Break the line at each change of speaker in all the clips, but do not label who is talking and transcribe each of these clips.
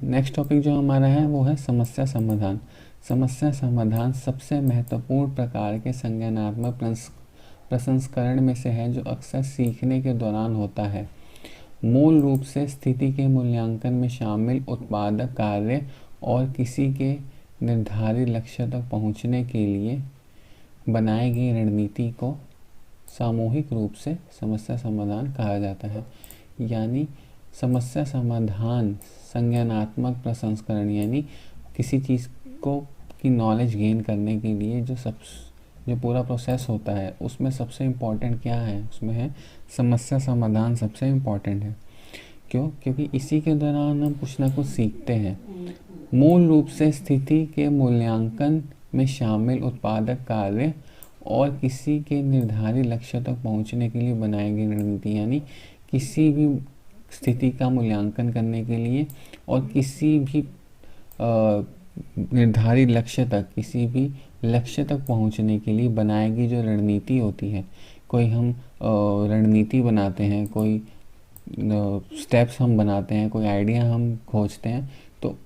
Next topic जो हमारा है वो है समस्या समाधान। समस्या समाधान सबसे महत्वपूर्ण प्रकार के संज्ञानात्मक प्रसंस्करण में से है जो अक्सर सीखने के दौरान होता है। मूल रूप से स्थिति के मूल्यांकन में शामिल उत्पादक कार्य और किसी के निर्धारित लक्ष्य तक पहुंचने के लिए बनाई गई रणनीति को सामूहिक रूप से समस्या समाधान कहा जाता है। यानी समस्या समाधान संज्ञानात्मक प्रसंस्करण यानी किसी चीज़ को की नॉलेज गेन करने के लिए जो पूरा प्रोसेस होता है उसमें सबसे इम्पॉर्टेंट क्या है, उसमें है समस्या समाधान सबसे इम्पॉर्टेंट है। क्योंकि इसी के दौरान हम कुछ ना कुछ सीखते हैं। मूल रूप से स्थिति के मूल्यांकन में शामिल उत्पादक कार्य और किसी के निर्धारित लक्ष्य तक पहुंचने के लिए बनाई गई रणनीति, यानी किसी भी स्थिति का मूल्यांकन करने के लिए और किसी भी निर्धारित किसी भी लक्ष्य तक पहुंचने के लिए बनाई गई जो रणनीति होती है। कोई हम रणनीति बनाते हैं, कोई स्टेप्स हम बनाते हैं, कोई आइडिया हम खोजते हैं, तो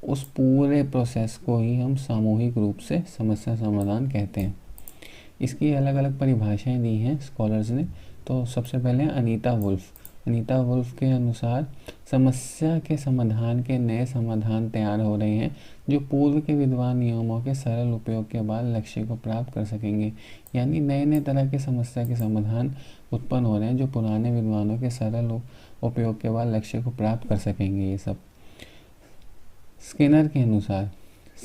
उस पूरे प्रोसेस को ही हम सामूहिक रूप से समस्या समाधान कहते हैं। इसकी अलग अलग परिभाषाएं दी हैं स्कॉलर्स ने। तो सबसे पहले अनीता वुल्फ के अनुसार समस्या के समाधान के नए समाधान तैयार हो रहे हैं जो पूर्व के विद्वान नियमों के सरल उपयोग के बाद लक्ष्य को प्राप्त कर सकेंगे। यानी नए तरह के समस्या के समाधान उत्पन्न हो रहे हैं जो पुराने विद्वानों के सरल उपयोग के बाद लक्ष्य को प्राप्त कर सकेंगे। ये सब स्किनर के अनुसार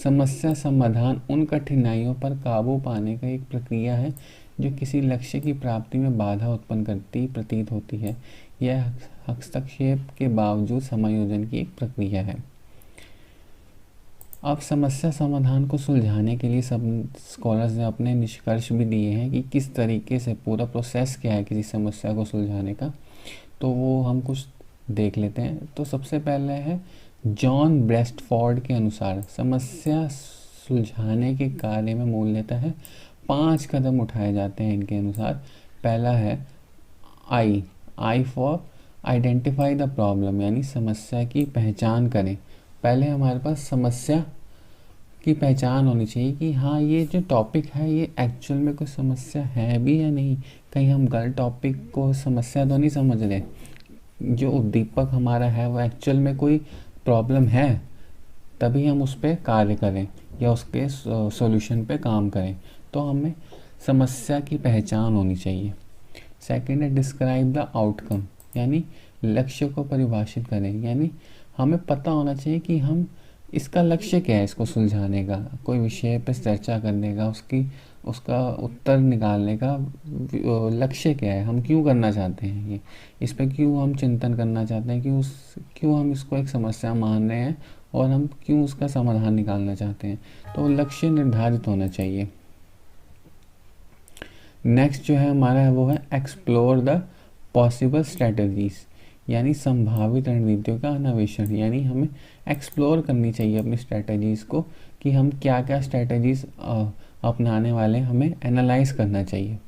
समस्या समाधान उन कठिनाइयों पर काबू पाने का एक प्रक्रिया है जो किसी लक्ष्य की प्राप्ति में बाधा उत्पन्न करती प्रतीत होती है। यह हस्तक्षेप के बावजूद समायोजन की एक प्रक्रिया है। अब समस्या समाधान को सुलझाने के लिए सब स्कॉलर्स ने अपने निष्कर्ष भी दिए हैं कि किस तरीके से पूरा प्रोसेस क्या है किसी समस्या को सुलझाने का, तो वो हम कुछ देख लेते हैं। तो सबसे पहले है जॉन ब्रेस्टफोर्ड के अनुसार समस्या सुलझाने के कार्य में मूलतः 5 कदम उठाए जाते हैं इनके अनुसार। पहला है I for identify the problem, यानी समस्या की पहचान करें। पहले हमारे पास समस्या की पहचान होनी चाहिए कि हाँ ये जो टॉपिक है ये एक्चुअल में कोई समस्या है भी या नहीं। कहीं हम गलत टॉपिक को समस्या तो नहीं समझ रहे। जो उद्दीपक हमारा है वो एक्चुअल में कोई प्रॉब्लम है, तभी हम उस पर कार्य करें या उसके सॉल्यूशन पे काम करें। तो हमें समस्या की पहचान होनी चाहिए। सेकंड है डिस्क्राइब द आउटकम, यानी लक्ष्य को परिभाषित करें। यानी हमें पता होना चाहिए कि हम इसका लक्ष्य क्या है, इसको सुलझाने का, कोई विषय पर चर्चा करने का, उसका उत्तर निकालने का लक्ष्य क्या है, हम क्यों करना चाहते हैं ये, इस पर क्यों हम चिंतन करना चाहते हैं, क्यों हम इसको एक समस्या मान रहे हैं और हम क्यों उसका समाधान निकालना चाहते हैं। तो लक्ष्य निर्धारित होना चाहिए। नेक्स्ट जो है हमारा है वो है एक्सप्लोर द पॉसिबल स्ट्रेटजीज, यानी संभावित रणनीतियों का अन्वेषण। यानी हमें एक्सप्लोर करनी चाहिए अपनी स्ट्रेटजीज को कि हम क्या क्या स्ट्रेटजीज अपनाने वाले, हमें एनालाइज करना चाहिए।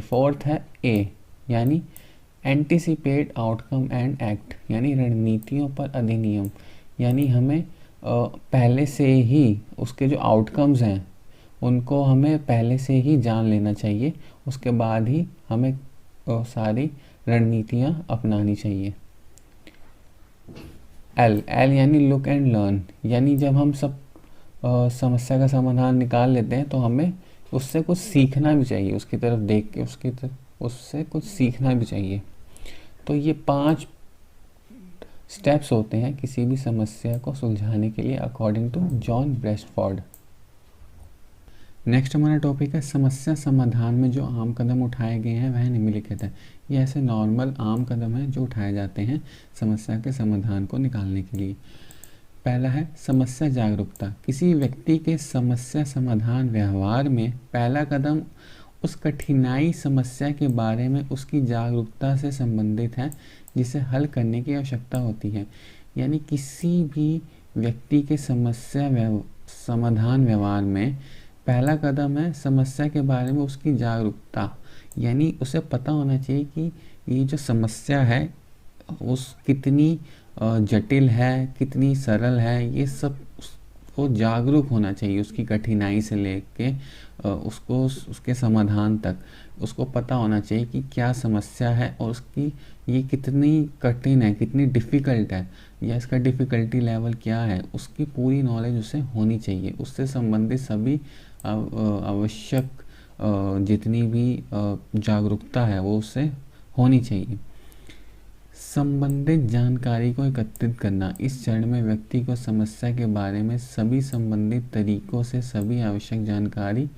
फोर्थ है ए, यानी एंटिसिपेट आउटकम एंड एक्ट, यानी रणनीतियों पर अधिनियम। यानी हमें पहले से ही उसके जो आउटकम्स हैं उनको हमें पहले से ही जान लेना चाहिए, उसके बाद ही हमें सारी रणनीतियाँ अपनानी चाहिए। एल यानी लुक एंड लर्न, यानी जब हम सब समस्या का समाधान निकाल लेते हैं तो हमें उससे कुछ सीखना भी चाहिए, उसकी तरफ देख के उससे कुछ सीखना भी चाहिए। तो ये 5 स्टेप्स होते हैं किसी भी समस्या को सुलझाने के लिए अकॉर्डिंग टू जॉन ब्रेस्टफोर्ड। नेक्स्ट हमारा टॉपिक है समस्या समाधान में जो आम कदम उठाए गए हैं वह निम्नलिखित है। ये ऐसे नॉर्मल आम कदम हैं जो उठाए जाते हैं समस्या के समाधान को निकालने के लिए। पहला है समस्या जागरूकता। किसी व्यक्ति के समस्या समाधान व्यवहार में पहला कदम उस कठिनाई समस्या के बारे में उसकी जागरूकता से संबंधित है जिसे हल करने की आवश्यकता होती है। यानी किसी भी व्यक्ति के समस्या समाधान व्यवहार में पहला कदम है समस्या के बारे में उसकी जागरूकता, यानी उसे पता होना चाहिए कि ये जो समस्या है उस कितनी जटिल है, कितनी सरल है, ये सब उसको जागरूक होना चाहिए। उसकी कठिनाई से लेके उसको उसके समाधान तक उसको पता होना चाहिए कि क्या समस्या है और उसकी ये कितनी कठिन है, कितनी डिफ़िकल्ट है, या इसका डिफ़िकल्टी लेवल क्या है, उसकी पूरी नॉलेज उसे होनी चाहिए। उससे संबंधित सभी आवश्यक जितनी भी जागरूकता है वो उससे होनी चाहिए। संबंधित जानकारी को एकत्रित करना। इस चरण में व्यक्ति को समस्या के बारे में सभी संबंधित तरीकों से सभी आवश्यक जानकारी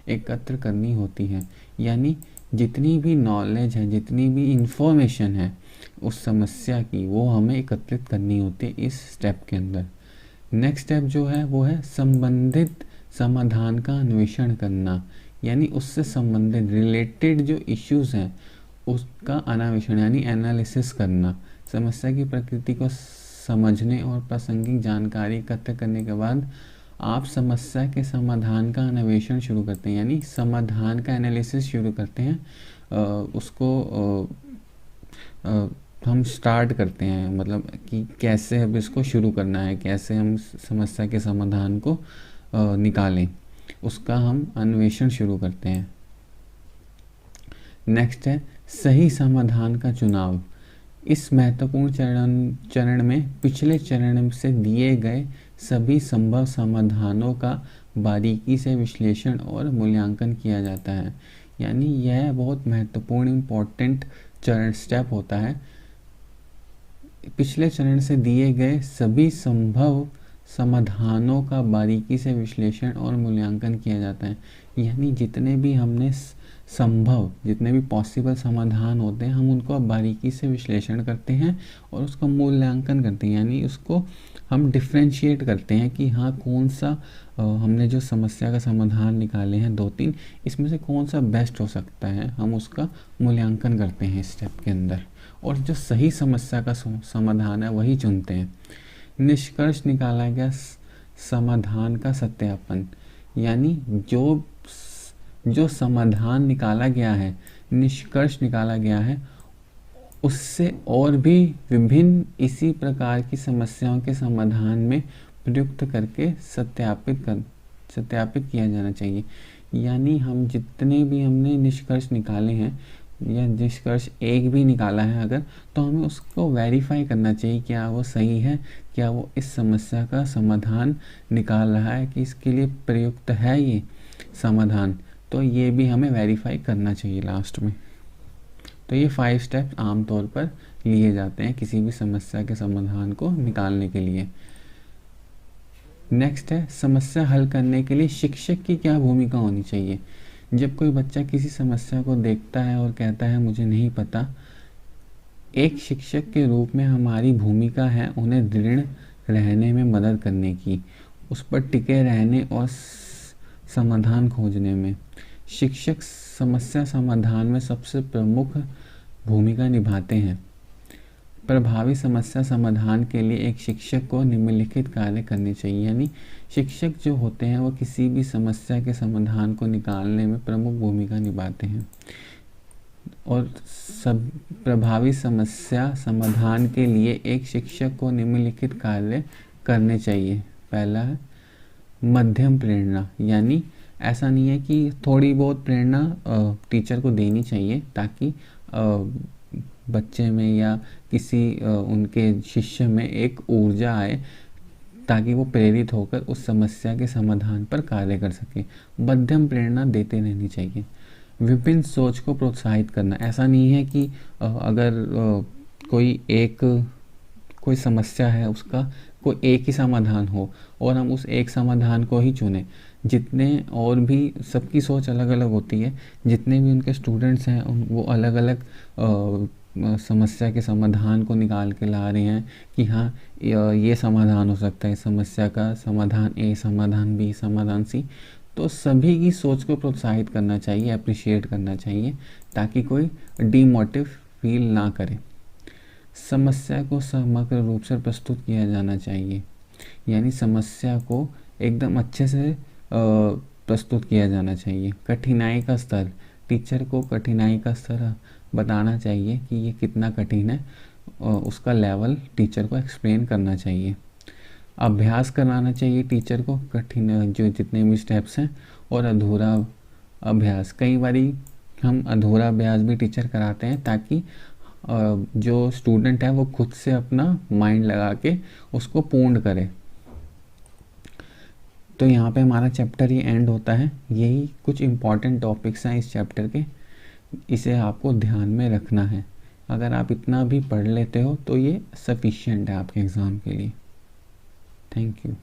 एकत्र करनी होती है। यानी जितनी भी नॉलेज है, जितनी भी इंफॉर्मेशन है उस समस्या की, वो हमें एकत्रित करनी होती है इस स्टेप के अंदर। नेक्स्ट स्टेप जो है वो है संबंधित समाधान का अन्वेषण करना। यानी उससे संबंधित रिलेटेड जो इश्यूज हैं उसका अन्वेषण यानी एनालिसिस करना। समस्या की प्रकृति को समझने और प्रासंगिक जानकारी एकत्र करने के बाद आप समस्या के समाधान का अन्वेषण शुरू करते हैं, यानी समाधान का एनालिसिस शुरू करते हैं। हम स्टार्ट करते हैं, मतलब कि कैसे अब इसको शुरू करना है, कैसे हम समस्या के समाधान को निकालें, उसका हम अन्वेषण शुरू करते हैं। नेक्स्ट है सही समाधान का चुनाव। इस महत्वपूर्ण चरण में पिछले चरण से दिए गए सभी संभव समाधानों का बारीकी से विश्लेषण और मूल्यांकन किया जाता है। यानी यह बहुत महत्वपूर्ण इम्पोर्टेंट चरण स्टेप होता है। पिछले चरण से दिए गए सभी संभव समाधानों का बारीकी से विश्लेषण और मूल्यांकन किया जाता है। यानी जितने भी पॉसिबल समाधान होते हैं हम उनको बारीकी से विश्लेषण करते हैं और उसका मूल्यांकन करते हैं। यानी उसको हम डिफ्रेंशिएट करते हैं कि हाँ कौन सा हमने जो समस्या का समाधान निकाले हैं 2-3, इसमें से कौन सा बेस्ट हो सकता है, हम उसका मूल्यांकन करते हैं इस स्टेप के अंदर, और जो सही समस्या का समाधान है वही चुनते हैं। निष्कर्ष निकाला गया समाधान का सत्यापन। यानी जो समाधान निकाला गया है, निष्कर्ष निकाला गया है, उससे और भी विभिन्न इसी प्रकार की समस्याओं के समाधान में प्रयुक्त करके सत्यापित किया जाना चाहिए। यानी हम जितने भी हमने निष्कर्ष निकाले हैं या निष्कर्ष एक भी निकाला है अगर, तो हमें उसको वेरीफाई करना चाहिए क्या वो सही है, क्या वो इस समस्या का समाधान निकाल रहा है, कि इसके लिए प्रयुक्त है ये समाधान। तो ये भी हमें वेरीफाई करना चाहिए लास्ट में। तो ये 5 स्टेप्स आमतौर पर लिए जाते हैं किसी भी समस्या के समाधान को निकालने के लिए। नेक्स्ट है समस्या हल करने के लिए शिक्षक की क्या भूमिका होनी चाहिए। जब कोई बच्चा किसी समस्या को देखता है और कहता है मुझे नहीं पता, एक शिक्षक के रूप में हमारी भूमिका है उन्हें दृढ़ रहने में मदद करने की, उस पर टिके रहने और समाधान खोजने में। शिक्षक समस्या समाधान में सबसे प्रमुख भूमिका निभाते हैं। प्रभावी समस्या समाधान के लिए एक शिक्षक को निम्नलिखित कार्य करने चाहिए। यानी शिक्षक जो होते हैं वो किसी भी समस्या के समाधान को निकालने में प्रमुख भूमिका निभाते हैं। और सब प्रभावी समस्या समाधान के लिए एक शिक्षक को निम्नलिखित कार्य करने चाहिए। पहला है मध्यम प्रेरणा। यानी ऐसा नहीं है कि थोड़ी बहुत प्रेरणा टीचर को देनी चाहिए ताकि बच्चे में या किसी उनके शिष्य में एक ऊर्जा आए, ताकि वो प्रेरित होकर उस समस्या के समाधान पर कार्य कर सके। मध्यम प्रेरणा देते रहनी चाहिए। विभिन्न सोच को प्रोत्साहित करना। ऐसा नहीं है कि अगर कोई समस्या है उसका कोई एक ही समाधान हो और हम उस एक समाधान को ही चुनें। जितने और भी सबकी सोच अलग अलग होती है, जितने भी उनके स्टूडेंट्स हैं वो अलग अलग समस्या के समाधान को निकाल के ला रहे हैं कि हाँ ये समाधान हो सकता है, समस्या का समाधान ए, समाधान बी, समाधान सी। तो सभी की सोच को प्रोत्साहित करना चाहिए, अप्रिशिएट करना चाहिए, ताकि कोई डीमोटिव फील ना करे। समस्या को समग्र रूप से प्रस्तुत किया जाना चाहिए। यानी समस्या को एकदम अच्छे से प्रस्तुत किया जाना चाहिए। कठिनाई का स्तर, टीचर को कठिनाई का स्तर बताना चाहिए कि ये कितना कठिन है उसका लेवल टीचर को एक्सप्लेन करना चाहिए। अभ्यास कराना चाहिए टीचर को कठिन जो जितने भी स्टेप्स हैं, और अधूरा अभ्यास, कई बारी हम अधूरा अभ्यास भी टीचर कराते हैं ताकि जो स्टूडेंट है वो खुद से अपना माइंड लगा के उसको पूर्ण करे। तो यहाँ पे हमारा चैप्टर ये एंड होता है। यही कुछ इम्पॉर्टेंट टॉपिक्स हैं इस चैप्टर के, इसे आपको ध्यान में रखना है। अगर आप इतना भी पढ़ लेते हो तो ये सफिशिएंट है आपके एग्ज़ाम के लिए। Thank you.